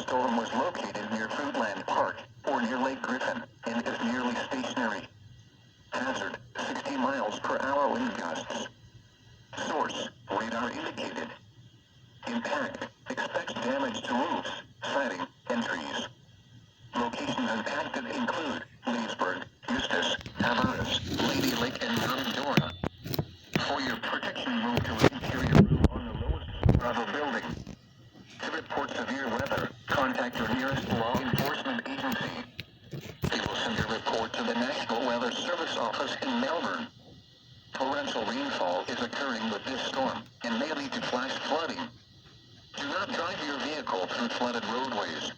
storm was located near Foodland Park, or near Lake Griffin, and is nearly stationary. Hazard, 60 miles per hour wind gusts. Source, radar indicated. Impact, expects damage to roofs, siding, and trees. Locations impacted include Leesburg, Eustis, Tavares, Lady Lake, and Mount Dora. For your protection, move to an interior room on the lowest floor of a building. To report severe weather, contact your nearest law enforcement agency. They will send your report to the National Weather Service office in Melbourne. Torrential rainfall is occurring with this storm and may lead to flash flooding. Do not drive your vehicle through flooded roadways.